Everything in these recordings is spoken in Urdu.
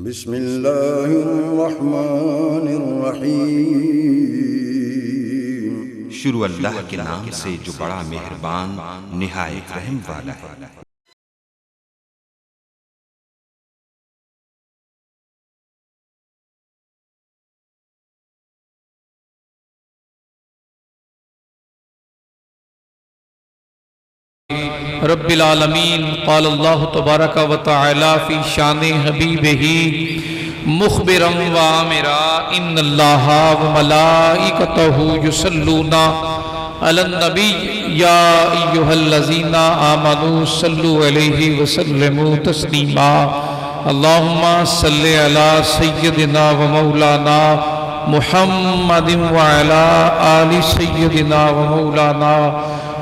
بسم اللہ الرحمن الرحیم۔ شروع اللہ کے نام سے جو بڑا مہربان نہایت رحم والا ہے۔ رب العالمین قال اللہ تبارک و تعالی فی شان حبیبہ مخبرا و آمرا ان اللہ و ملائکتہ یصلون علی النبی یا ایہا الذین آمنوا صلوا علیہ وسلموا تسلیما اللہم صلی علی سیدنا و مولانا محمد وعلی آل سیدنا و مولانا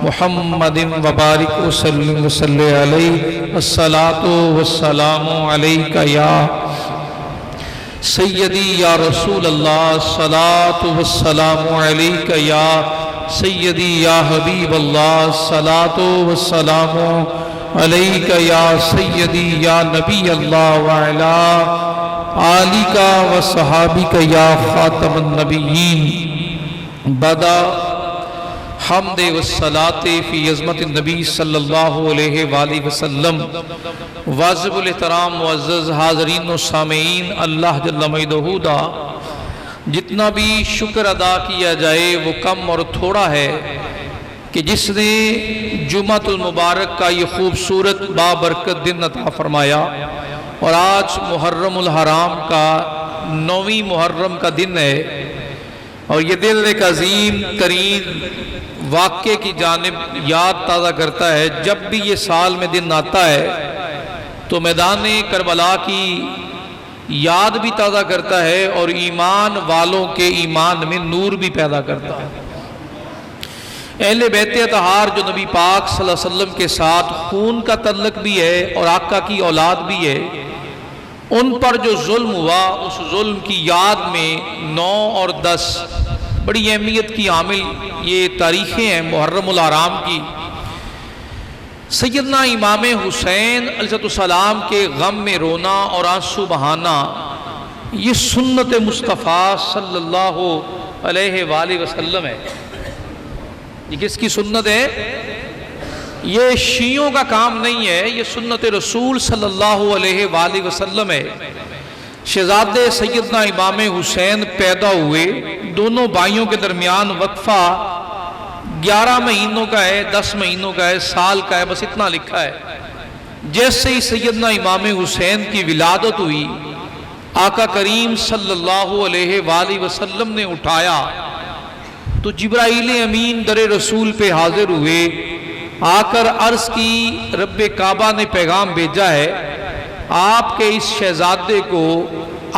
محمد وبارک وسلم وصلی علیہ الصلاۃ والسلام علیک یا سیدی یا رسول اللہ الصلاۃ والسلام علیک یا سیدی یا حبیب اللہ الصلاۃ والسلام علیک یا سیدی یا نبی اللہ وعلی آلک وصحابک یا خاتم النبیین بدا حمد والصلاة فی عظمت النبی صلی اللہ علیہ وآلہ وسلم۔ واجب الاحترام معزز حاضرین و سامعین، اللہ جل مجدہ دا جتنا بھی شکر ادا کیا جائے وہ کم اور تھوڑا ہے کہ جس نے جمعۃ المبارک کا یہ خوبصورت بابرکت دن عطا فرمایا، اور آج محرم الحرام کا 9ویں محرم کا دن ہے، اور یہ دل ایک عظیم ترین واقعے کی جانب یاد تازہ کرتا ہے۔ جب بھی یہ سال میں دن آتا ہے تو میدان کربلا کی یاد بھی تازہ کرتا ہے اور ایمان والوں کے ایمان میں نور بھی پیدا کرتا ہے۔ اہل بیت اطہار جو نبی پاک صلی اللہ علیہ وسلم کے ساتھ خون کا تعلق بھی ہے اور آقا کی اولاد بھی ہے، ان پر جو ظلم ہوا اس ظلم کی یاد میں 9 اور 10 بڑی اہمیت کی عامل یہ تاریخیں ہیں محرم الحرام کی۔ سیدنا امام حسین علیہ السلام کے غم میں رونا اور آنسو بہانا یہ سنت مصطفیٰ صلی اللہ علیہ وآلہ وسلم ہے۔ یہ کس کی سنت ہے؟ یہ شیعوں کا کام نہیں ہے، یہ سنت رسول صلی اللہ علیہ وآلہ وسلم ہے۔ شہزادے سیدنا امام حسین پیدا ہوئے، دونوں بھائیوں کے درمیان وقفہ 11 مہینوں کا ہے، 10 مہینوں کا ہے، سال کا ہے، بس اتنا لکھا ہے۔ جیسے ہی سیدنا امام حسین کی ولادت ہوئی، آقا کریم صلی اللہ علیہ وآلہ وسلم نے اٹھایا تو جبرائیل امین در رسول پہ حاضر ہوئے، آ کر عرض کی رب کعبہ نے پیغام بھیجا ہے، آپ کے اس شہزادے کو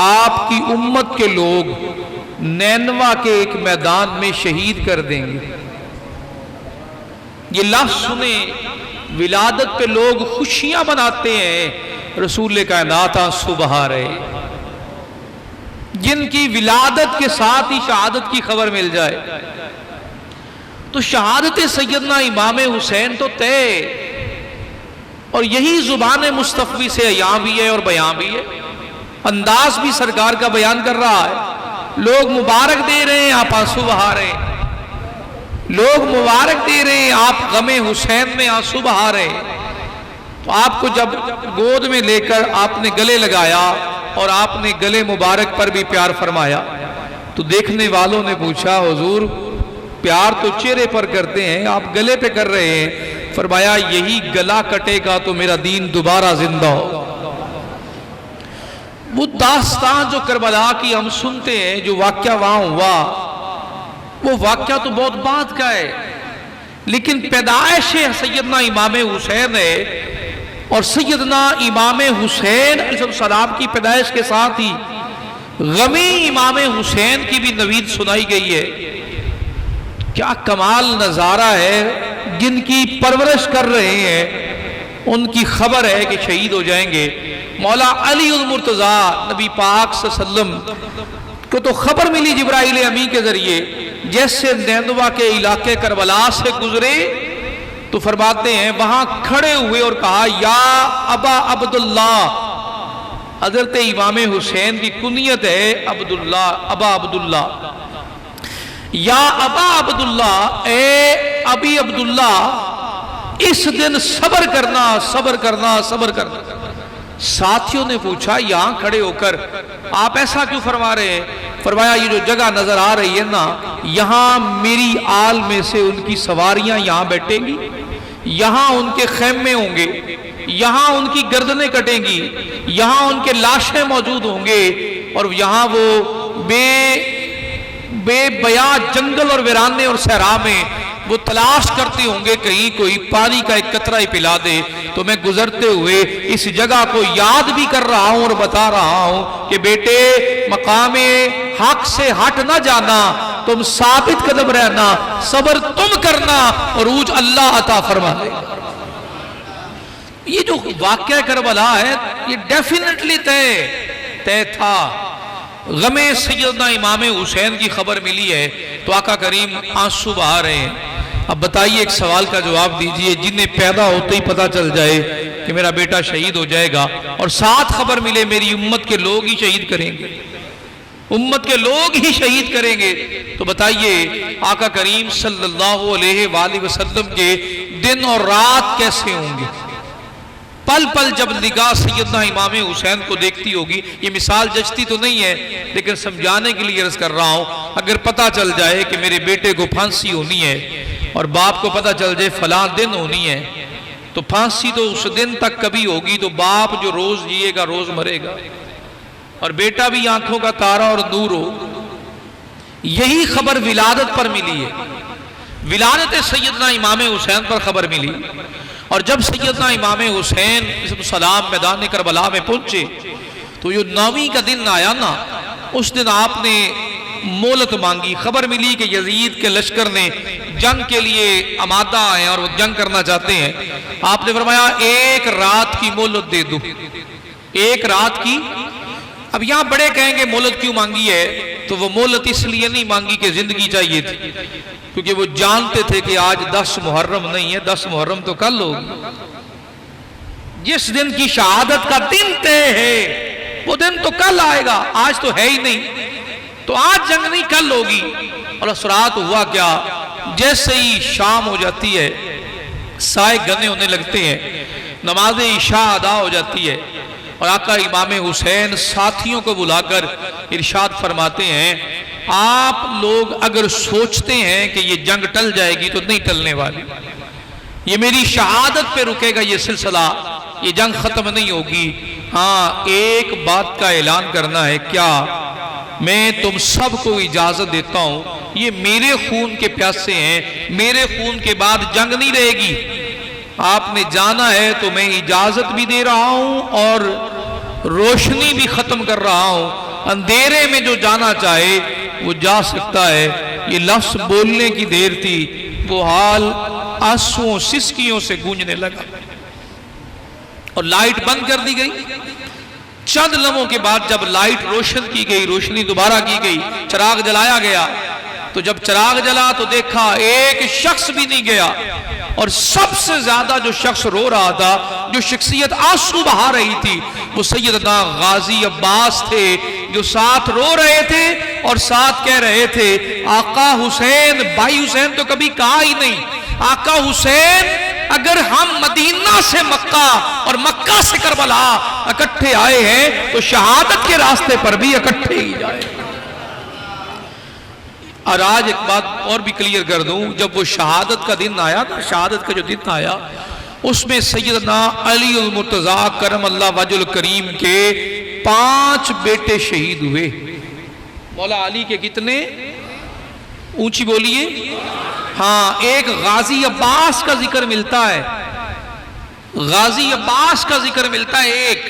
آپ کی امت کے لوگ نینوا کے ایک میدان میں شہید کر دیں گے۔ یہ لفظ سنیں، ولادت پہ لوگ خوشیاں مناتے ہیں، رسول کائنات آنسو بہا رہے، جن کی ولادت کے ساتھ ہی شہادت کی خبر مل جائے۔ تو شہادت سیدنا امام حسین تو طے، اور یہی زبان مصطفی سے عیاں بھی ہے اور بیان بھی ہے، انداز بھی سرکار کا بیان کر رہا ہے۔ لوگ مبارک دے رہے ہیں، آپ آنسو بہا رہے ہیں، لوگ مبارک دے رہے ہیں، آپ غم حسین میں آنسو بہا رہے ہیں۔ تو آپ کو جب گود میں لے کر آپ نے گلے لگایا اور آپ نے گلے مبارک پر بھی پیار فرمایا، تو دیکھنے والوں نے پوچھا حضور پیار تو چہرے پر کرتے ہیں، آپ گلے پہ کر رہے ہیں؟ فرمایا یہی گلا کٹے گا تو میرا دین دوبارہ زندہ ہو۔ وہ داستان جو کربلا کی ہم سنتے ہیں، جو واقعہ وہاں ہوا، وہ واقعہ تو بہت بعد کا ہے، لیکن پیدائش سیدنا امام حسین ہے، اور سیدنا امام حسین علیہ السلام کی پیدائش کے ساتھ ہی غمی امام حسین کی بھی نوید سنائی گئی ہے۔ کیا کمال نظارہ ہے، جن کی پرورش کر رہے ہیں ان کی خبر ہے کہ شہید ہو جائیں گے۔ مولا علی المرتضیٰ نبی پاک صلی اللہ علیہ وسلم کو تو خبر ملی جبرائیل امین کے ذریعے، جیسے نینوا کے علاقے کربلا سے گزرے تو فرماتے ہیں وہاں کھڑے ہوئے اور کہا یا ابا عبداللہ، حضرت امام حسین کی کنیت ہے عبداللہ، ابا عبداللہ، یا ابا عبداللہ، اے ابی عبداللہ، اس دن صبر کرنا، صبر کرنا، صبر کرنا۔ ساتھیوں نے پوچھا یہاں کھڑے ہو کر آپ ایسا کیوں فرما رہے ہیں؟ فرمایا یہ جو جگہ نظر آ رہی ہے نا، یہاں میری آل میں سے ان کی سواریاں یہاں بیٹھیں گی، یہاں ان کے خیمے ہوں گے، یہاں ان کی گردنیں کٹیں گی، یہاں ان کے لاشیں موجود ہوں گے، اور یہاں وہ بے بیا جنگل اور ویرانے اور صحرا میں وہ تلاش کرتے ہوں گے کہیں کوئی پانی کا ایک قطرہ ہی پلا دے۔ تو میں گزرتے ہوئے اس جگہ کو یاد بھی کر رہا ہوں اور بتا رہا ہوں کہ بیٹے مقام حق سے ہٹ نہ جانا، تم ثابت قدم رہنا، صبر تم کرنا، عروج اللہ عطا فرما دے۔ یہ جو واقعہ کربلا ہے یہ ڈیفینیٹلی طے تھا۔ غم سیدنا امام حسین کی خبر ملی ہے تو آقا کریم آنسو بہا رہے ہیں۔ اب بتائیے ایک سوال کا جواب دیجئے، جنہیں پیدا ہوتے ہی پتا چل جائے کہ میرا بیٹا شہید ہو جائے گا اور ساتھ خبر ملے میری امت کے لوگ ہی شہید کریں گے، امت کے لوگ ہی شہید کریں گے، تو بتائیے آقا کریم صلی اللہ علیہ وآلہ وسلم کے دن اور رات کیسے ہوں گے؟ پل پل جب نگاہ سیدنا امام حسین کو دیکھتی ہوگی، یہ مثال جچتی تو نہیں ہے لیکن سمجھانے کے لیے عرض کر رہا ہوں، اگر پتا چل جائے کہ میرے بیٹے کو پھانسی ہونی ہے اور باپ کو پتا چل جائے فلاں دن ہونی ہے، تو پھانسی تو اس دن تک کبھی ہوگی، تو باپ جو روز جیے گا روز مرے گا، اور بیٹا بھی آنکھوں کا تارا اور نور ہو۔ یہی خبر ولادت پر ملی ہے، ولادت سیدنا امام حسین پر خبر ملی، اور جب سیدنا امام حسین سلام میدان کربلا میں پہنچے تو جو 9ویں کا دن آیا نا، اس دن آپ نے مہلت مانگی۔ خبر ملی کہ یزید کے لشکر نے جنگ کے لیے آمادہ ہیں اور وہ جنگ کرنا چاہتے ہیں۔ آپ نے فرمایا 1 رات کی مہلت دے دو، 1 رات کی۔ اب یہاں بڑے کہیں گے مہلت کیوں مانگی ہے؟ تو وہ مہلت اس لیے نہیں مانگی کہ زندگی چاہیے تھی، کیونکہ وہ جانتے تھے کہ آج 10 محرم نہیں ہے، 10 محرم تو کل ہوگی، جس دن کی شہادت کا دن طے ہے وہ دن تو کل آئے گا، آج تو ہے ہی نہیں، تو آج جنگ نہیں کل ہوگی۔ اور اثرات ہوا کیا، جیسے ہی شام ہو جاتی ہے، سائے گنے ہونے لگتے ہیں، نماز عشاء ادا ہو جاتی ہے، اور آقا امام حسین ساتھیوں کو بلا کر ارشاد فرماتے ہیں، آپ لوگ اگر سوچتے ہیں کہ یہ جنگ ٹل جائے گی تو نہیں ٹلنے والی، یہ میری شہادت پہ رکے گا یہ سلسلہ، یہ جنگ ختم نہیں ہوگی۔ ہاں ایک بات کا اعلان کرنا ہے، کیا میں تم سب کو اجازت دیتا ہوں، یہ میرے خون کے پیاسے ہیں، میرے خون کے بعد جنگ نہیں رہے گی، آپ نے جانا ہے تو میں اجازت بھی دے رہا ہوں اور روشنی بھی ختم کر رہا ہوں، اندھیرے میں جو جانا چاہے وہ جا سکتا ہے۔ یہ لفظ بولنے کی دیر تھی، وہ حال آنسوؤں سسکیوں سے گونجنے لگا، اور لائٹ بند کر دی گئی۔ چند لمحوں کے بعد جب لائٹ روشن کی گئی، روشنی دوبارہ کی گئی، چراغ جلایا گیا، تو جب چراغ جلا تو دیکھا ایک شخص بھی نہیں گیا، اور سب سے زیادہ جو شخص رو رہا تھا، جو شخصیت آنسو بہا رہی تھی، وہ سیدنا غازی عباس تھے، جو ساتھ رو رہے تھے اور ساتھ کہہ رہے تھے آقا حسین، بھائی حسین تو کبھی کہا ہی نہیں، آقا حسین اگر ہم مدینہ سے مکہ اور مکہ سے کربلا اکٹھے آئے ہیں تو شہادت کے راستے پر بھی اکٹھے ہی جائے۔ اور آج ایک بات اور بھی کلیئر کر دوں، جب وہ شہادت کا دن آیا، شہادت کا جو دن آیا، اس میں سیدنا علی المرتضیٰ کرم اللہ وجہ الکریم کے 5 بیٹے شہید ہوئے۔ مولا علی کے کتنے؟ اونچی بولیے۔ ہاں، ایک غازی عباس کا ذکر ملتا ہے، غازی عباس کا ذکر ملتا ہے ایک،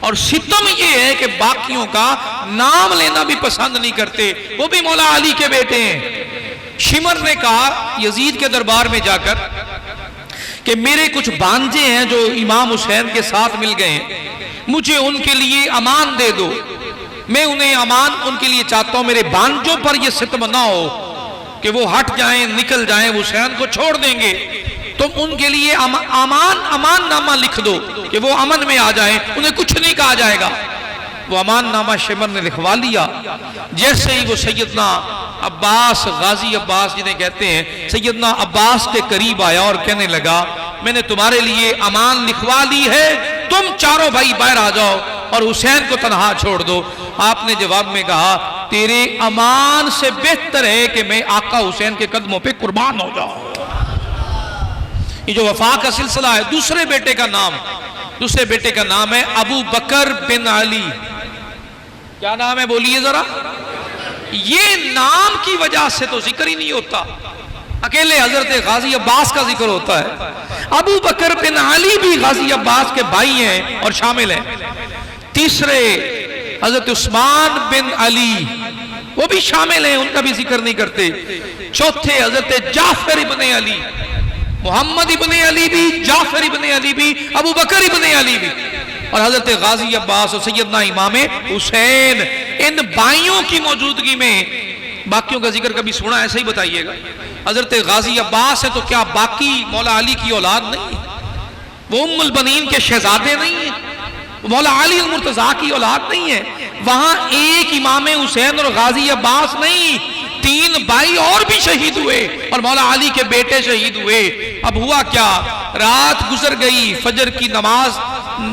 اور ستم یہ ہے کہ باقیوں کا نام لینا بھی پسند نہیں کرتے، وہ بھی مولا علی کے بیٹے ہیں۔ شمر نے کہا یزید کے دربار میں جا کر کہ میرے کچھ بانجے ہیں جو امام حسین کے ساتھ مل گئے ہیں، مجھے ان کے لیے امان دے دو، میں انہیں امان ان کے لیے چاہتا ہوں، میرے بانجوں پر یہ ستم نہ ہو کہ وہ ہٹ جائیں، نکل جائیں، حسین کو چھوڑ دیں گے۔ تم ان کے لیے امان نامہ لکھ دو کہ وہ امن میں آ جائیں، انہیں کچھ نہیں کہا جائے گا۔ وہ امان نامہ شمر نے لکھوا لیا۔ جیسے ہی وہ سیدنا عباس، غازی عباس جنہیں کہتے ہیں، سیدنا عباس کے قریب آیا اور کہنے لگا میں نے تمہارے لیے امان لکھوا لی ہے، تم چاروں بھائی باہر آ جاؤ اور حسین کو تنہا چھوڑ دو۔ آپ نے جواب میں کہا تیرے امان سے بہتر ہے کہ میں آقا حسین کے قدموں پہ قربان ہو جاؤں۔ یہ جو وفا کا سلسلہ ہے، دوسرے بیٹے کا نام ہے ابو بکر بن علی۔ کیا نام ہے بولیے ذرا؟ یہ نام کی وجہ سے تو ذکر ہی نہیں ہوتا، اکیلے حضرت غازی عباس کا ذکر ہوتا ہے۔ ابو بکر بن علی بھی غازی عباس کے بھائی ہیں اور شامل ہیں۔ تیسرے حضرت عثمان بن علی، وہ بھی شامل ہیں، ان کا بھی ذکر نہیں کرتے۔ چوتھے حضرت جعفر ابن علی، محمد ابن علی بھی، جعفر ابن علی بھی، ابو بکر ابن علی بھی، اور حضرت غازی عباس اور سیدنا امام حسین۔ ان بھائیوں کی موجودگی میں باقیوں کا ذکر کبھی سنا ایسا ہی بتائیے گا۔ حضرت غازی عباس ہے تو کیا باقی مولا علی کی اولاد نہیں ہے؟ وہ ام البنین کے شہزادے نہیں ہیں؟ مولا علی المرتضیٰ کی اولاد نہیں ہے؟ وہاں ایک امام حسین اور غازی عباس نہیں، 3 بھائی اور بھی شہید ہوئے اور مولا علی کے بیٹے شہید ہوئے۔ اب ہوا کیا، رات گزر گئی، فجر کی نماز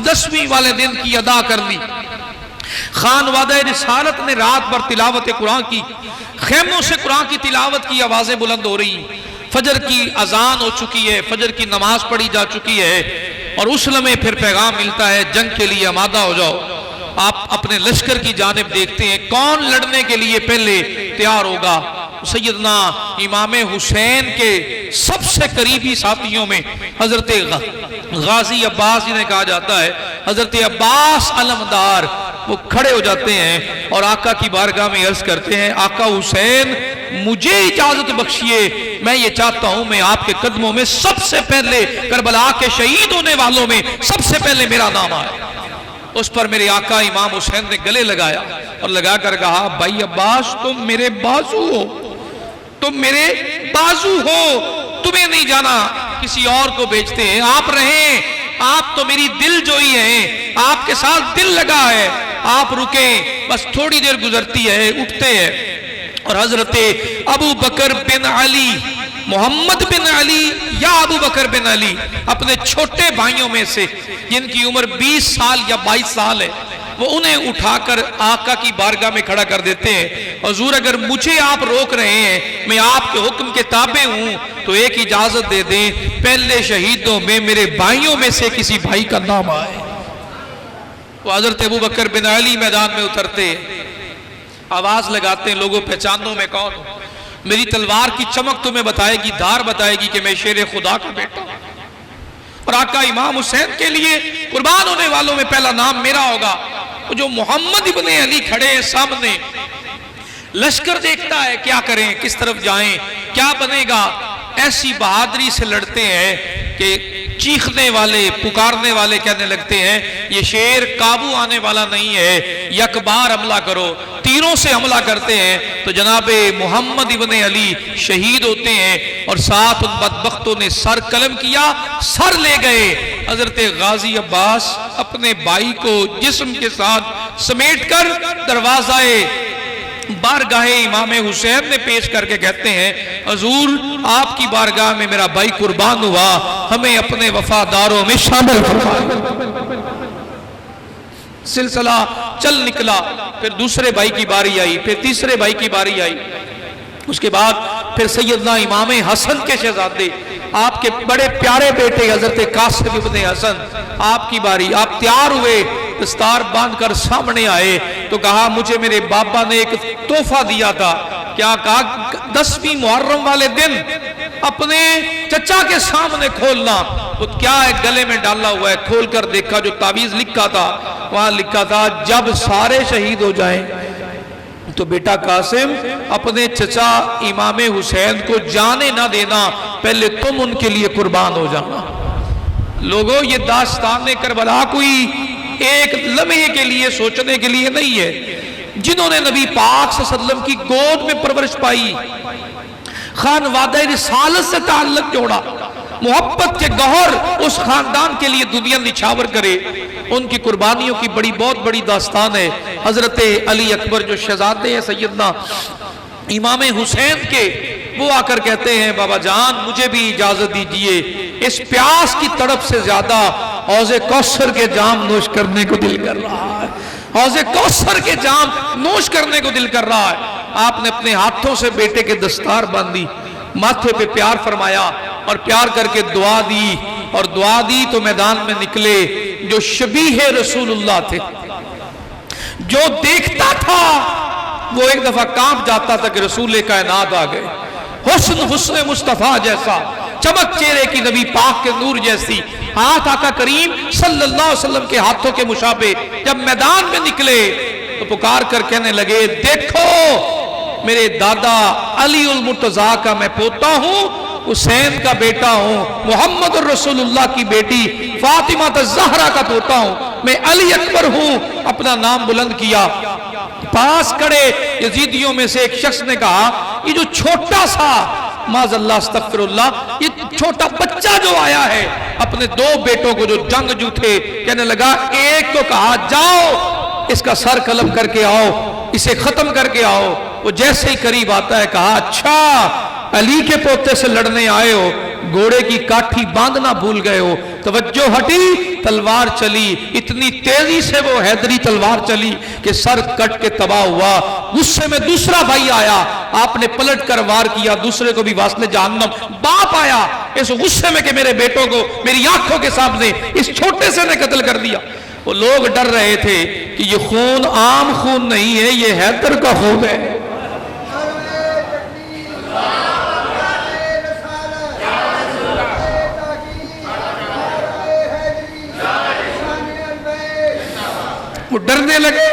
10ویں والے دن کی ادا کر لی۔ خانوادہ رسالت نے رات بھر تلاوت قرآن کی، خیموں سے قرآن کی تلاوت کی آوازیں بلند ہو رہی، فجر کی اذان ہو چکی ہے، فجر کی نماز پڑھی جا چکی ہے، اور اس لمحے پھر پیغام ملتا ہے جنگ کے لیے آمادہ ہو جاؤ۔ آپ اپنے لشکر کی جانب دیکھتے ہیں، کون لڑنے کے لیے پہلے تیار ہوگا؟ سیدنا امام حسین کے سب سے قریبی ساتھیوں میں حضرت غازی عباس جنہیں کہا جاتا ہے، حضرت عباس علمدار، وہ کھڑے ہو جاتے ہیں اور آقا کی بارگاہ میں عرض کرتے ہیں آقا حسین مجھے اجازت بخشیے، میں یہ چاہتا ہوں میں آپ کے قدموں میں سب سے پہلے کربلا کے شہید ہونے والوں میں سب سے پہلے میرا نام آئے۔ اس پر میرے آقا امام حسین نے گلے لگایا اور لگا کر کہا بھائی عباس تم میرے بازو ہو، تم میرے بازو ہو، تمہیں نہیں جانا کسی اور کو بیچتے ہیں، آپ رہیں، آپ تو میری دل جوئی ہیں، آپ کے ساتھ دل لگا ہے، آپ رکیں، بس تھوڑی دیر گزرتی ہے، اٹھتے ہیں اور حضرت ابو بکر بن علی، محمد بن علی یا ابو بکر بن علی، اپنے چھوٹے بھائیوں میں سے جن کی عمر 20 سال یا 22 سال ہے، وہ انہیں اٹھا کر آقا کی بارگاہ میں کھڑا کر دیتے ہیں۔ حضور اگر مجھے آپ روک رہے ہیں، میں آپ کے حکم کے تابع ہوں، تو ایک اجازت دے دیں، پہلے شہیدوں میں میرے بھائیوں میں سے کسی بھائی کا نام آئے۔ وہ حضرت ابو بکر بن علی میدان میں اترتے، آواز لگاتے ہیں لوگوں پہچانو میں کون ہوں، میری تلوار کی چمک تمہیں بتائے گی، دھار بتائے گی کہ میں شیر خدا کا بیٹا ہوں، اور آقا امام حسین کے لیے قربان ہونے والوں میں پہلا نام میرا ہوگا۔ وہ جو محمد ابن علی کھڑے ہیں سامنے، لشکر دیکھتا ہے کیا کریں، کس طرف جائیں، کیا بنے گا، ایسی بہادری سے لڑتے ہیں کہ چیخنے والے، پکارنے والے کہنے لگتے ہیں یہ شیر قابو آنے والا نہیں ہے، یک بار حملہ کرو، تیروں سے حملہ کرتے ہیں تو جناب محمد ابن علی شہید ہوتے ہیں، اور ساتھ ان بدبختوں نے سر قلم کیا، سر لے گئے۔ حضرت غازی عباس اپنے بھائی کو جسم کے ساتھ سمیٹ کر دروازہ بارگاہ امام حسین میں پیش کر کے کہتے ہیں حضور آپ کی بارگاہ میں میرا بھائی قربان ہوا، ہمیں اپنے وفاداروں میں شامل فرمائے۔ سلسلہ چل نکلا، پھر دوسرے بھائی کی باری آئی، پھر تیسرے بھائی کی باری آئی، اس کے بعد پھر سیدنا امام حسن کے شہزادے، آپ کے بڑے پیارے بیٹے حضرت قاسم ابن حسن، آپ کی باری، آپ تیار ہوئے، دستار باندھ کر سامنے آئے تو کہا مجھے میرے بابا نے ایک تحفہ دیا تھا، کیا کہا 10ویں محرم والے دن اپنے چچا کے سامنے کھولنا، وہ کیا ہے گلے میں ڈالا ہوا ہے، کھول کر دیکھا جو تعویذ لکھا تھا، وہاں لکھا تھا جب سارے شہید ہو جائیں تو بیٹا قاسم اپنے چچا امام حسین کو جانے نہ دینا، پہلے تم ان کے لیے قربان ہو جانا۔ لوگوں یہ داستان کربلا کوئی ایک لمحے کے لیے سوچنے کے لیے نہیں ہے، جنہوں نے نبی پاک صلی اللہ علیہ وسلم کی گود میں پرورش پائی، خانوادہ رسالت سے تعلق جوڑا، محبت کے گوہر اس خاندان کے لیے دنیا نچھاور کرے. ان کی قربانیوں کی بہت بڑی داستان ہے. حضرت علی اکبر جو شہزادے ہیں سیدنا امام حسین کے، وہ آ کر کہتے ہیں بابا جان مجھے بھی اجازت دیجئے، اس پیاس کی تڑپ سے زیادہ حوض کوثر کے جام نوش کرنے کو دل کر رہا ہے. حوض کوثر کے جام نوش کرنے کو دل کر رہا ہے. آپ نے اپنے ہاتھوں سے بیٹے کے دستار باندھی، ماتھے پہ پیار فرمایا اور پیار کر کے دعا دی، اور دعا دی تو میدان میں نکلے جو شبیہ رسول اللہ تھے. جو دیکھتا تھا وہ ایک دفعہ کانپ جاتا تھا کہ رسول کائنات آ گئے. حسن مصطفیٰ جیسا، چمک چہرے کی نبی پاک کے نور جیسی، ہاتھ آقا کریم صلی اللہ علیہ وسلم کے ہاتھوں کے مشابہ. جب میدان میں نکلے تو پکار کر کہنے لگے دیکھو میرے دادا علی المرتضیٰ کا میں پوتا ہوں، حسین کا بیٹا ہوں، محمد الرسول اللہ کی بیٹی فاطمہ الزہرا کا پوتا ہوں، میں علی اکبر ہوں. اپنا نام بلند کیا. پاس کھڑے یزیدیوں میں سے ایک شخص نے کہا یہ جو چھوٹا سا معاذ اللہ استغفر اللہ یہ چھوٹا بچہ جو آیا ہے اپنے دو بیٹوں کو جو جنگجو تھے، کہنے لگا ایک کو کہا جاؤ اس کا سر قلم کر کے آؤ، اسے ختم کر کے آؤ. وہ جیسے ہی قریب آتا ہے کہا اچھا علی کے پوتے سے لڑنے آئے ہو، گھوڑے کی کاٹھی باندھنا بھول گئے ہو. توجہ ہٹی، تلوار چلی، اتنی تیزی سے وہ حیدری تلوار چلی کہ سر کٹ کے تباہ ہوا. غصے میں دوسرا بھائی آیا، آپ نے پلٹ کر وار کیا، دوسرے کو بھی واسطے جہنم. باپ آیا اس غصے میں کہ میرے بیٹوں کو میری آنکھوں کے سامنے اس چھوٹے سے نے قتل کر دیا. وہ لوگ ڈر رہے تھے کہ یہ خون عام خون نہیں ہے، یہ حیدر کا خون ہے. وہ ڈرنے لگے،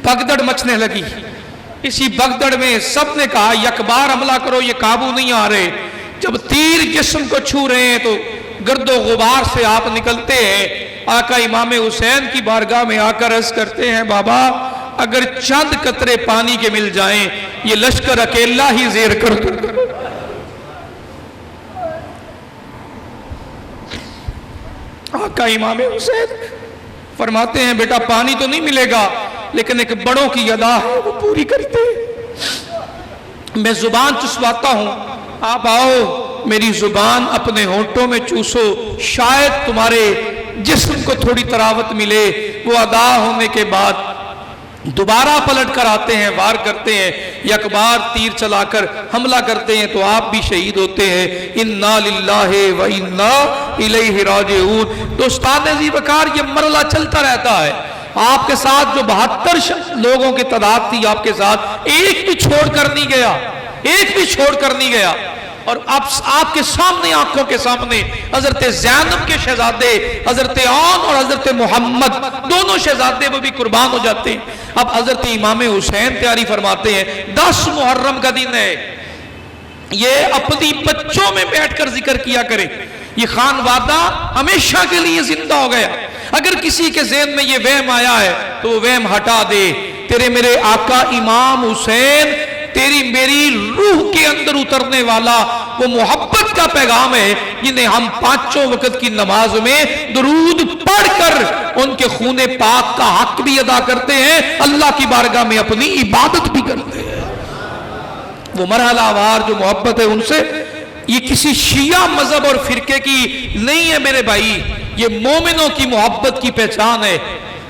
بھگدڑ مچنے لگی. اسی بھگدڑ میں سب نے کہا یک بار حملہ کرو، یہ قابو نہیں آ رہے. جب تیر جسم کو چھو رہے ہیں تو گرد و غبار سے آپ نکلتے ہیں. آقا امام حسین کی بارگاہ میں آ کر عرض کرتے ہیں بابا اگر چند قطرے پانی کے مل جائیں یہ لشکر اکیلا ہی زیر کر دوں. آقا امام حسین فرماتے ہیں بیٹا پانی تو نہیں ملے گا لیکن ایک بڑوں کی ادا ہے وہ پوری کرتے. میں زبان چسواتا ہوں، آپ آؤ میری زبان اپنے ہونٹوں میں چوسو، شاید تمہارے جسم کو تھوڑی تراوت ملے. وہ ادا ہونے کے بعد دوبارہ پلٹ کر آتے ہیں، وار کرتے ہیں، یک بار تیر چلا کر حملہ کرتے ہیں تو آپ بھی شہید ہوتے ہیں. انا للہ و انا الیہ راجعون. دوستان عزیز وقار یہ مرحلہ چلتا رہتا ہے. آپ کے ساتھ جو 72 لوگوں کی تعداد تھی آپ کے ساتھ ایک بھی چھوڑ کر نہیں گیا، ایک بھی چھوڑ کر نہیں گیا. اور اب آپ کے سامنے آنکھوں کے سامنے حضرت زینب کے شہزادے حضرت عون اور حضرت محمد دونوں شہزادے وہ بھی قربان ہو جاتے ہیں. اب حضرت امام حسین تیاری فرماتے ہیں 10 محرم کا دن ہے، یہ اپنی بچوں میں بیٹھ کر ذکر کیا کرے. یہ خانوادہ ہمیشہ کے لیے زندہ ہو گیا. اگر کسی کے ذہن میں یہ وہم آیا ہے تو وہ وہم ہٹا دے. تیرے میرے آقا امام حسین تیری میری روح کے اندر اترنے والا وہ محبت کا پیغام ہے جنہیں ہم 5 وقت کی نماز میں درود پڑھ کر ان کے خون پاک کا حق بھی ادا کرتے ہیں، اللہ کی بارگاہ میں اپنی عبادت بھی کرتے ہیں. وہ مرحلہ وار جو محبت ہے ان سے، یہ کسی شیعہ مذہب اور فرقے کی نہیں ہے میرے بھائی، یہ مومنوں کی محبت کی پہچان ہے.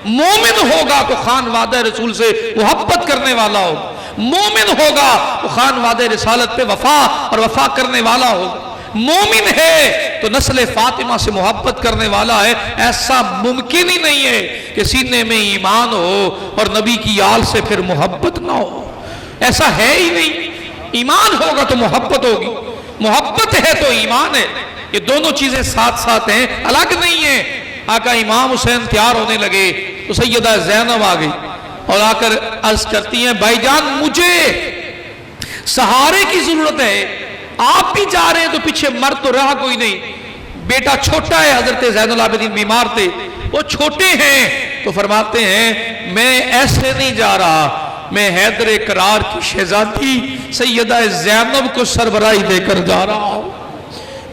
مومن ہوگا تو خانوادہ رسول سے محبت کرنے والا ہوگا، مومن ہوگا تو خانوادہ رسالت پہ وفا اور وفا کرنے والا ہوگا. مومن ہے تو نسل فاطمہ سے محبت کرنے والا ہے. ایسا ممکن ہی نہیں ہے کہ سینے میں ایمان ہو اور نبی کی آل سے پھر محبت نہ ہو، ایسا ہے ہی نہیں. ایمان ہوگا تو محبت ہوگی، محبت ہے تو ایمان ہے. یہ دونوں چیزیں ساتھ ساتھ ہیں، الگ نہیں ہیں. آقا امام حسین تیار ہونے لگے تو سیدہ زینب آ گئی اور آ کر عرض کرتی ہیں بھائی جان مجھے سہارے کی ضرورت ہے، آپ بھی جا رہے ہیں تو پیچھے مرد تو رہا کوئی نہیں. بیٹا چھوٹا ہے، حضرت زین العابدین بیمار تھے، وہ چھوٹے ہیں. تو فرماتے ہیں میں ایسے نہیں جا رہا، میں حیدر کرار کی شہزادی سیدہ زینب کو سربراہی دے کر جا رہا ہوں.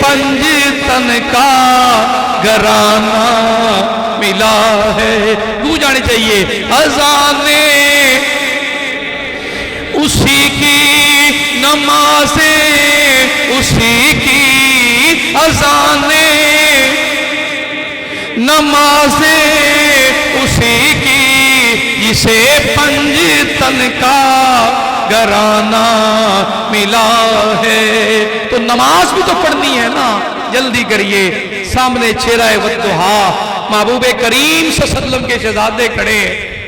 پنج تن کا گھرانہ ملا ہے. گونج جانی چاہیے اذانیں اسی کی نمازیں اسی کی اذانیں نمازیں اسی کی جسے پنج تن کا گھرانہ ملا ہے. تو نماز بھی تو پڑھنی ہے نا, جلدی کریے. سامنے چہرہ والضحیٰ محبوب کریم صلی اللہ علیہ وسلم کے شہزادے کھڑے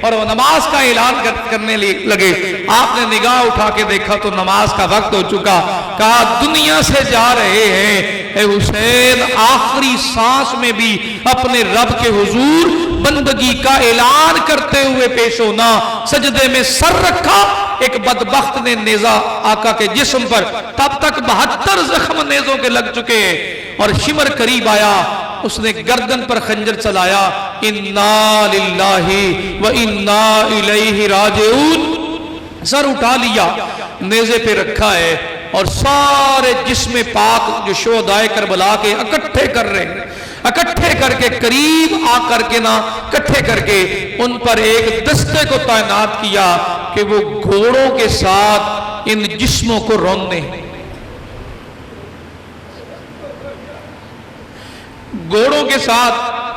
اور وہ نماز کا اعلان کرنے لگے. آپ نے نگاہ اٹھا کے دیکھا تو نماز کا وقت ہو چکا. کہا دنیا سے جا رہے ہیں اے حسین, آخری سانس میں بھی اپنے رب کے حضور بندگی کا اعلان کرتے ہوئے پیش ہونا. سجدے میں سر رکھا. ایک بدبخت نے نیزہ آقا کے جسم پر, تب تک 72 زخم نیزوں کے لگ چکے ہیں, اور شمر قریب آیا, اس نے گردن پر خنجر چلایا. انا للہ و انا الیہ راجعون. سر اٹھا لیا, نیزے پہ رکھا ہے, اور سارے جسم پاک جو شہدائے کربلا کے اکٹھے کر رہے ہیں, اکٹھے کر کے قریب آ کر کے نا اکٹھے کر کے ان پر ایک دستے کو تعینات کیا کہ وہ گھوڑوں کے ساتھ ان جسموں کو روندے. گھوڑوں کے ساتھ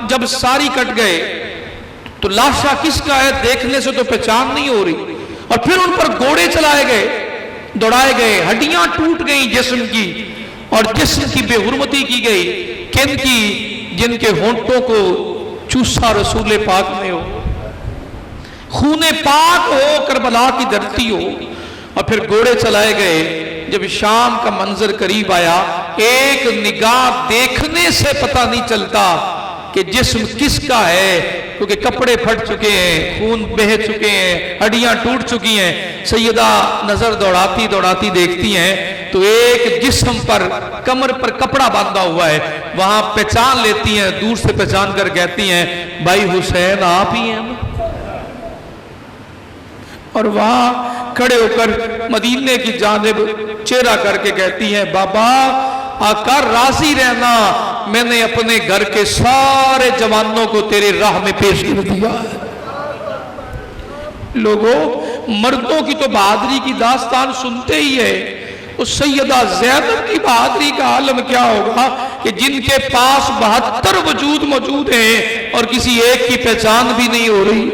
جب ساری کٹ گئے تو لاشا کس کا ہے دیکھنے سے تو پہچان نہیں ہو رہی, اور پھر ان پر گھوڑے چلائے گئے, دوڑائے گئے, ہڈیاں ٹوٹ گئیں جسم کی, اور جسم کی بے حرمتی کی گئی. کن کی؟ جن کے ہونٹوں کو چوسا رسول پاک نے ہو, خون پاک ہو, کربلا کی دھرتی ہو, اور پھر گھوڑے چلائے گئے. جب شام کا منظر قریب آیا, ایک نگاہ دیکھنے سے پتہ نہیں چلتا کہ جسم کس کا ہے, کیونکہ کپڑے پھٹ چکے ہیں, خون بہہ چکے ہیں, ہڈیاں ٹوٹ چکی ہیں. سیدہ نظر دوڑاتی دوڑاتی دیکھتی ہیں تو ایک جسم پر کمر پر کپڑا باندھا ہوا ہے. وہاں پہچان لیتی ہیں, دور سے پہچان کر کہتی ہیں بھائی حسین آپ ہی ہیں. اور وہاں کھڑے ہو کر مدینے کی جانب چہرہ کر کے کہتی ہیں بابا آقا راضی رہنا, میں نے اپنے گھر کے سارے جوانوں کو تیرے راہ میں پیش کر دیا ہے. لوگوں, مردوں کی تو بہادری کی داستان سنتے ہی ہے, اس سیدہ زینب کی بہادری کا عالم کیا ہوگا کہ جن کے پاس 72 وجود موجود ہیں اور کسی ایک کی پہچان بھی نہیں ہو رہی.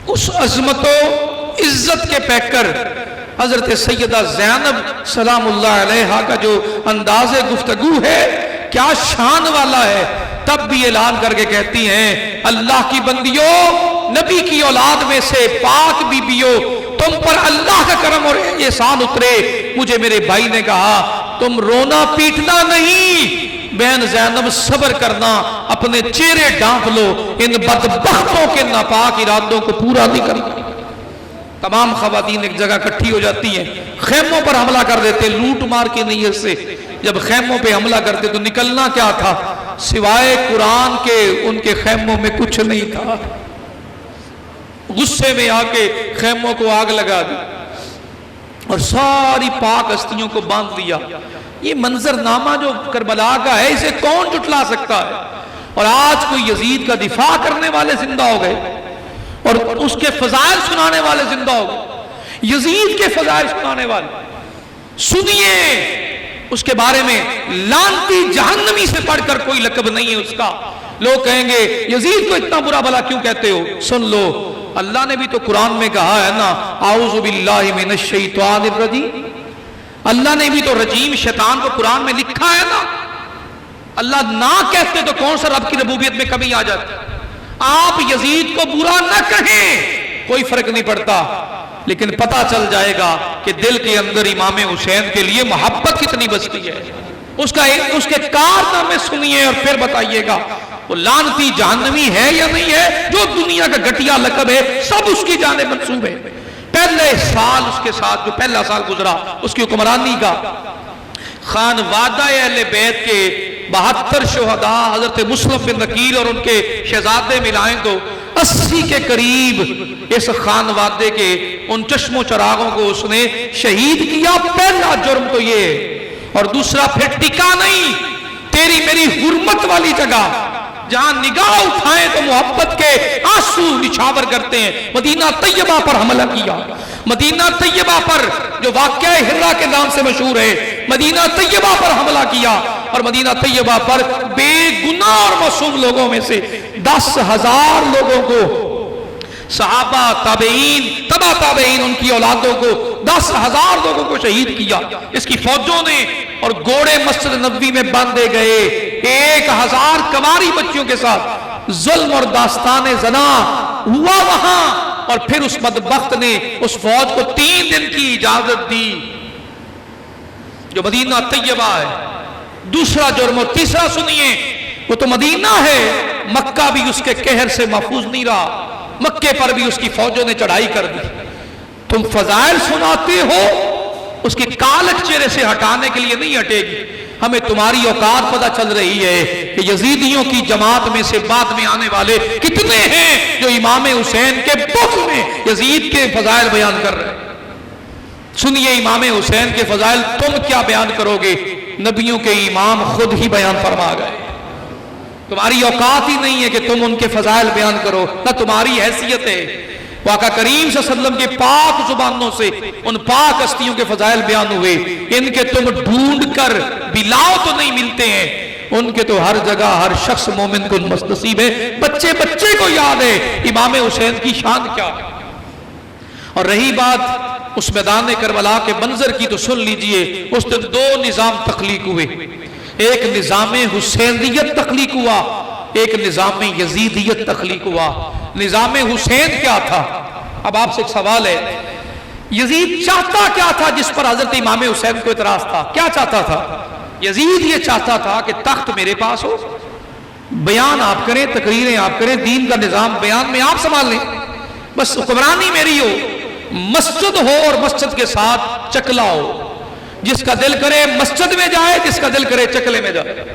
اس عظمت و عزت کے پیکر حضرت سیدہ زینب سلام اللہ علیہا کا جو انداز گفتگو ہے کیا شان والا ہے. تب بھی اعلان کر کے کہتی ہیں اللہ کی بندیوں, نبی کی اولاد میں سے پاک بیبیوں, تم پر اللہ کا کرم اور احسان اترے. مجھے میرے بھائی نے کہا تم رونا پیٹنا نہیں, بہن زینب صبر کرنا, اپنے چہرے ڈانپ لو, ان بدبختوں کے ناپاک ارادوں کو پورا نہیں کرنا. تمام خواتین ایک جگہ اکٹھی ہو جاتی ہیں, خیموں پر حملہ کر دیتے لوٹ مار کی نیت سے. جب خیموں پہ حملہ کرتے تو نکلنا کیا تھا سوائے قرآن کے, ان کے خیموں میں کچھ نہیں تھا. غصے میں آ کے خیموں کو آگ لگا دی اور ساری پاک ہستیوں کو باندھ دیا. یہ منظر نامہ جو کربلا کا ہے اسے کون جھٹلا سکتا ہے؟ اور آج کوئی یزید کا دفاع کرنے والے زندہ ہو گئے اور اس کے فضائل سنانے والے زندہ ہو گئے. یزید کے فضائل سنانے والے سنیے, اس کے بارے میں لعنتی جہنمی سے پڑھ کر کوئی لقب نہیں ہے اس کا. لوگ کہیں گے یزید کو اتنا برا بھلا کیوں کہتے ہو؟ سن لو, اللہ نے بھی تو قرآن میں کہا ہے نا اعوذ باللہ من الشیطان الرجیم. اللہ نے بھی تو رجیم شیطان کو قرآن میں لکھا ہے نا. اللہ نہ کہتے تو کون سا رب کی ربوبیت میں کمی آ جاتی. آپ یزید کو برا نہ کہیں, کوئی فرق نہیں پڑتا, لیکن پتہ چل جائے گا کہ دل کے اندر امام حسین کے لیے محبت کتنی بستی ہے. اس کے کارنامے سنیے اور پھر بتائیے گا وہ لعنتی جہنمی ہے یا نہیں ہے. جو دنیا کا گھٹیا لقب ہے سب اس کی جانب منسوب ہے. پہلے سال اس کے ساتھ جو پہلا سال گزرا اس کی حکمرانی کا, خانوادہ اہل بیت کے 72 شہداء حضرت مسلم بن عقیل اور ان کے شہزادے ملائیں تو 80 کے قریب اس خانوادے کے ان چشم و چراغوں کو اس نے شہید کیا. پہلا جرم تو یہ. اور دوسرا پھر ٹکا نہیں، تیری میری حرمت والی جگہ جہاں نگاہ اٹھائیں تو محبت کے آنسو نچھاور کرتے ہیں، مدینہ طیبہ پر حملہ کیا. مدینہ طیبہ پر جو واقعہ ہرا کے نام سے مشہور ہے، مدینہ طیبہ پر حملہ کیا. اور مدینہ طیبہ پر بے گناہ اور معصوم لوگوں میں سے 10,000 لوگوں کو، صحابہ، تابعین، تبع تابعین، ان کی اولادوں کو 10,000 لوگوں کو شہید کیا اس کی فوجوں نے. اور گھوڑے مسجد نبوی میں باندھے گئے 1,000 کنواری بچیوں کے ساتھ. ظلم اور داستان زنا ہوا وہاں. اور پھر اس بدبخت نے اس فوج کو 3 دن کی اجازت دی جو مدینہ طیبہ ہے. دوسرا جرم اور تیسرا سنیے، وہ تو مدینہ ہے، مکہ بھی اس کے قہر سے محفوظ نہیں رہا. مکے پر بھی اس کی فوجوں نے چڑھائی کر دی. تم فضائل سناتے ہو، اس کی کالک چہرے سے ہٹانے کے لیے نہیں ہٹے گی. ہمیں تمہاری اوقات پتہ چل رہی ہے کہ یزیدیوں کی جماعت میں سے بعد میں آنے والے کتنے ہیں جو امام حسین کے بغض میں یزید کے فضائل بیان کر رہے ہیں. سنیے امام حسین کے فضائل تم کیا بیان کرو گے؟ نبیوں کے امام خود ہی بیان فرما گئے. تمہاری اوقات ہی نہیں ہے کہ تم ان کے فضائل بیان کرو، نہ تمہاری حیثیت ہے. آقا کریم صلی اللہ علیہ وسلم کے پاک زبانوں سے ان پاک ہستیوں کے فضائل بیان ہوئے. ان کے تم ڈھونڈ کر بلاؤ تو نہیں ملتے ہیں، ان کے تو ہر جگہ ہر شخص مومن کو نصیب ہے. بچے بچے کو یاد ہے امام حسین کی شان کیا ہے. اور رہی بات اس میدان کربلا کے منظر کی تو سن لیجئے. اس دن 2 نظام تخلیق ہوئے. ایک نظام حسینیت تخلیق ہوا، ایک نظام یزیدیت تخلیق ہوا. نظام حسین کیا تھا؟ اب آپ سے ایک سوال ہے، یزید چاہتا کیا تھا جس پر حضرت امام حسین کو اعتراض تھا؟ کیا چاہتا تھا یزید؟ یہ چاہتا تھا کہ تخت میرے پاس ہو، بیان آپ کریں، تقریریں آپ کریں، دین کا نظام بیان میں آپ سنبھال لیں، بس حکمرانی میری ہو. مسجد ہو اور مسجد کے ساتھ چکلا ہو، جس کا دل کرے مسجد میں جائے، جس کا دل کرے چکلے میں جائے.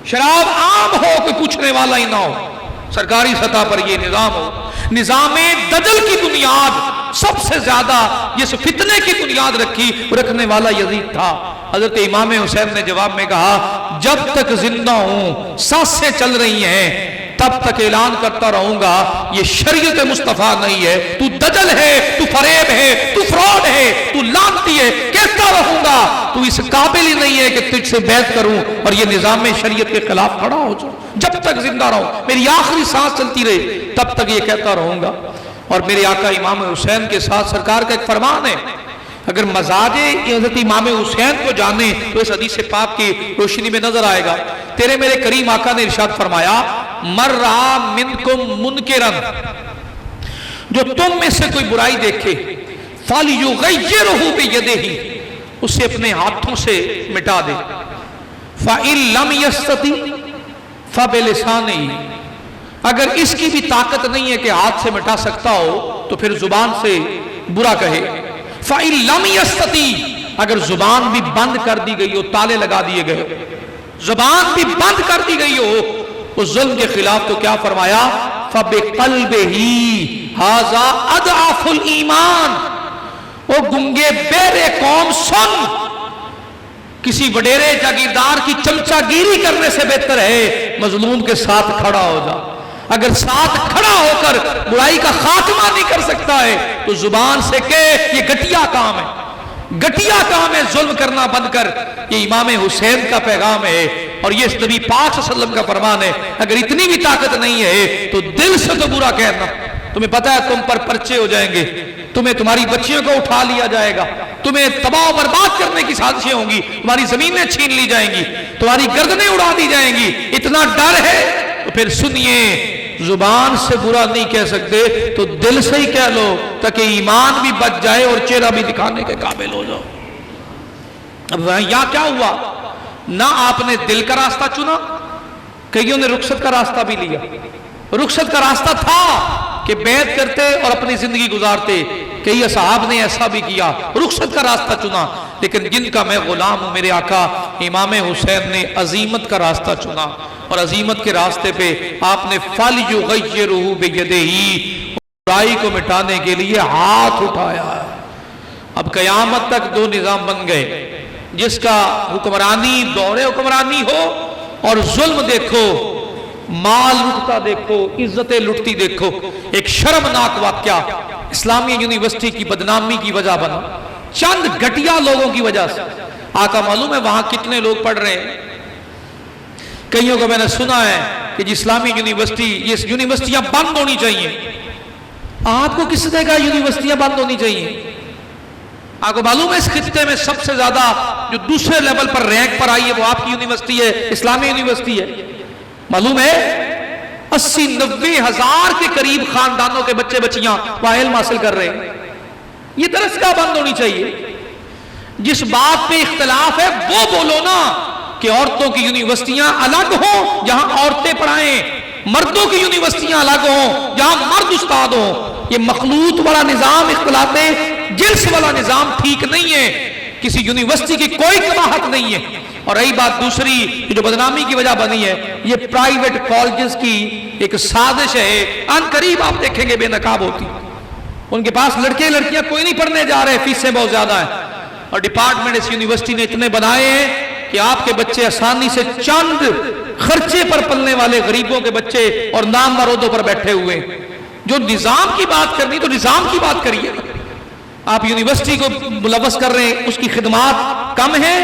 شراب عام ہو، کوئی پوچھنے والا ہی نہ ہو. سرکاری سطح پر یہ نظام ہو. نظام دجل کی بنیاد سب سے زیادہ جس فتنے کی بنیاد رکھنے والا یزید تھا. حضرت امام حسین نے جواب میں کہا جب تک زندہ ہوں، سانسیں چل رہی ہیں، تب تک اعلان کرتا رہوں گا یہ شریعت مصطفیٰ نہیں ہے، تو دجل ہے، تو فریب ہے، تو فراڈ ہے، تو لعنتی ہے. کہتا رہوں گا تو اس قابل ہی نہیں ہے کہ تجھ سے بیعت کروں اور یہ نظام شریعت کے خلاف کھڑا ہو جاؤں. جب تک زندہ رہوں، میری آخری سانس چلتی رہے، تب تک یہ کہتا رہوں گا. اور میرے آقا امام حسین کے ساتھ سرکار کا ایک فرمان ہے، اگر مزاج حضرت امام حسین کو جانے تو اس حدیث پاک کی روشنی میں نظر آئے گا. تیرے میرے کریم آقا نے ارشاد فرمایا مر رہا منکم منکرن، جو تم میں سے کوئی برائی دیکھے فَلْيُغَيِّرْهُ بِيَدِهِ، اسے اپنے ہاتھوں سے مٹا دے. فَإِن لَمْ يَسْتَطِعْ فَبِلِسَانِهِ، اگر اس کی بھی طاقت نہیں ہے کہ ہاتھ سے مٹا سکتا ہو تو پھر زبان سے برا کہے. فَإِن لَمْ يَسْتَطِعْ، اگر زبان بھی بند کر دی گئی ہو، تالے لگا دیے گئے، زبان بھی بند کر دی گئی ہو اس ظلم کے خلاف، تو کیا فرمایا فَبِقَلْبِهِ هَذَا أَضْعَفُ الْإِيمَانِ. وہ گنگے بیرے قوم سن، کسی وڈیرے جاگیردار کی چمچہ گیری کرنے سے بہتر ہے مظلوم کے ساتھ کھڑا ہو جا. اگر ساتھ کھڑا ہو کر برائی کا خاتمہ نہیں کر سکتا ہے تو زبان سے کہے یہ گھٹیا کام ہے، گھٹیا کام ہے ظلم کرنا بند کر. یہ امام حسین کا پیغام ہے اور یہ نبی پاک صلی اللہ علیہ وسلم کا فرمان ہے. اگر اتنی بھی طاقت نہیں ہے تو دل سے تو برا کہنا. تمہیں پتہ ہے تم پر پرچے ہو جائیں گے، تمہیں تمہاری بچیوں کو اٹھا لیا جائے گا، تمہیں تباہ و برباد کرنے کی سازشیں ہوں گی، تمہاری زمینیں چھین لی جائیں گی، تمہاری گردنیں اڑا دی جائیں گی. اتنا ڈر ہے تو پھر سنیے، زبان سے برا نہیں کہہ سکتے تو دل سے ہی کہہ لو تاکہ ایمان بھی بچ جائے اور چہرہ بھی دکھانے کے قابل ہو جاؤ. اب یہاں کیا ہوا؟ نہ آپ نے دل کا راستہ چنا، کئیوں نے رخصت کا راستہ بھی لیا. رخصت کا راستہ تھا کہ بیعت کرتے اور اپنی زندگی گزارتے. کئی اصحاب نے ایسا بھی کیا، رخصت کا راستہ چنا، لیکن جن کا میں غلام ہوں میرے آقا امام حسین نے عظیمت کا راستہ چنا، اور عظیمت کے راستے پہ آپ نے فَلْيُغَيِّرْهُ بِيَدِهِ، برائی کو مٹانے کے لیے ہاتھ اٹھایا۔ اب قیامت تک دو نظام بن گئے، جس کا حکمرانی دور حکمرانی ہو اور ظلم دیکھو، مال لٹتا دیکھو، عزتیں لٹتی دیکھو۔ ایک شرمناک واقعہ اسلامی یونیورسٹی کی بدنامی کی وجہ بنا، چند گھٹیا لوگوں کی وجہ سے۔ آقا معلوم ہے وہاں کتنے لوگ پڑھ رہے ہیں؟ کئیوں کو میں نے سنا ہے کہ جی اسلامی یونیورسٹی، یہ یونیورسٹیاں بند ہونی چاہیے۔ آپ کو کس نے کہا یونیورسٹیاں بند ہونی چاہیے؟ آپ کو معلوم ہے اس خطے میں سب سے زیادہ جو دوسرے لیول پر رینک پر آئی ہے وہ آپ کی یونیورسٹی ہے، اسلامی یونیورسٹی ہے۔ معلوم ہے 80-90 ہزار کے قریب خاندانوں کے بچے بچیاں وہاں علم حاصل کر رہے ہیں۔ یہ درسگاہ بند ہونی چاہیے۔ جس بات پہ اختلاف ہے وہ بولو نا، کہ عورتوں کی یونیورسٹیاں الگ ہوں جہاں عورتیں پڑھائیں، مردوں کی یونیورسٹیاں الگ ہوں جہاں مرد استاد ہوں۔ یہ مخلوط والا نظام، اختلاط جنس والا نظام ٹھیک نہیں ہے، کسی یونیورسٹی کی کوئی قباحت نہیں ہے۔ اور رہی بات دوسری جو بدنامی کی وجہ بنی ہے، یہ پرائیویٹ کالجز کی ایک سازش ہے، ان قریب آپ دیکھیں گے بے نقاب ہوتی، ان کے پاس لڑکے لڑکیاں کوئی نہیں پڑھنے جا رہے، فیسیں بہت زیادہ ہیں، اور ڈپارٹمنٹ اس یونیورسٹی نے اتنے بنائے ہیں کہ آپ کے بچے آسانی سے چند خرچے پر پلنے والے غریبوں کے بچے اور نام مرودوں پر بیٹھے ہوئے ہیں۔ جو نظام کی بات کرنی تو نظام کی بات کریے۔ آپ یونیورسٹی کو ملوث کر رہے ہیں، اس کی خدمات کم ہیں،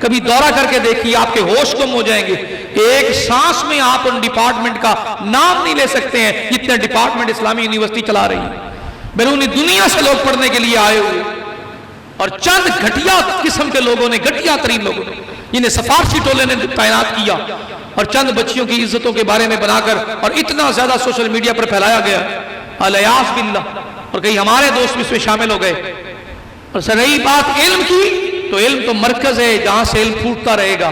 کبھی دورہ کر کے دیکھیے آپ کے ہوش گم ہو جائیں گے۔ ایک سانس میں آپ ان ڈپارٹمنٹ کا نام نہیں لے سکتے ہیں جتنے ڈپارٹمنٹ اسلامی یونیورسٹی چلا رہی ہے۔ بیرونی دنیا سے لوگ پڑھنے کے لیے آئے ہوئے، اور چند گھٹیا قسم کے لوگوں نے، گھٹیا ترین لوگوں نے، جنہیں سفارشی ٹولے نے تعینات کیا اور چند بچیوں کی عزتوں کے بارے میں بنا کر اور اتنا زیادہ سوشل میڈیا پر پھیلایا گیا، الیاذ باللہ، اور کئی ہمارے دوست بھی اس میں شامل ہو گئے۔ اور سر رہی بات علم کی، تو علم تو مرکز ہے جہاں سے علم پھوٹتا رہے گا،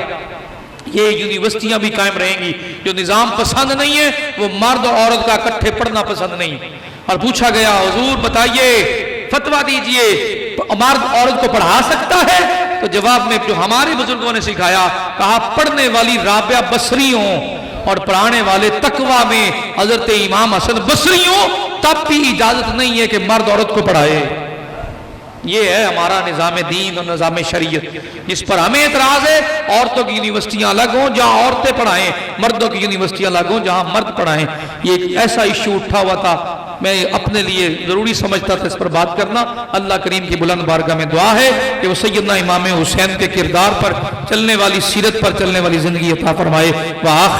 یہ یونیورسٹیاں بھی قائم رہیں گی۔ جو نظام پسند نہیں ہے وہ مرد اور عورت کا اکٹھے پڑھنا پسند نہیں۔ اور پوچھا گیا حضور بتائیے، فتویٰ دیجئے، مرد عورت کو پڑھا سکتا ہے؟ تو جواب میں جو ہمارے بزرگوں نے سکھایا، کہا پڑھنے والی رابعہ بصری ہوں اور پڑھانے والے تقویٰ میں حضرت امام حسن بصری ہوں، تب بھی اجازت نہیں ہے کہ مرد عورت کو پڑھائے۔ یہ ہے ہمارا نظام دین اور نظام شریعت، جس پر ہمیں اعتراض ہے۔ عورتوں کی یونیورسٹیاں الگ ہوں جہاں عورتیں پڑھائیں، مردوں کی یونیورسٹیاں الگ ہوں جہاں مرد پڑھائیں۔ یہ ایک ایسا ایشو اٹھا ہوا تھا، میں اپنے لیے ضروری سمجھتا تھا اس پر بات کرنا۔ اللہ کریم کی بلند بارگاہ میں دعا ہے کہ وہ سیدنا امام حسین کے کردار پر چلنے والی، سیرت پر چلنے والی زندگی عطا فرمائے۔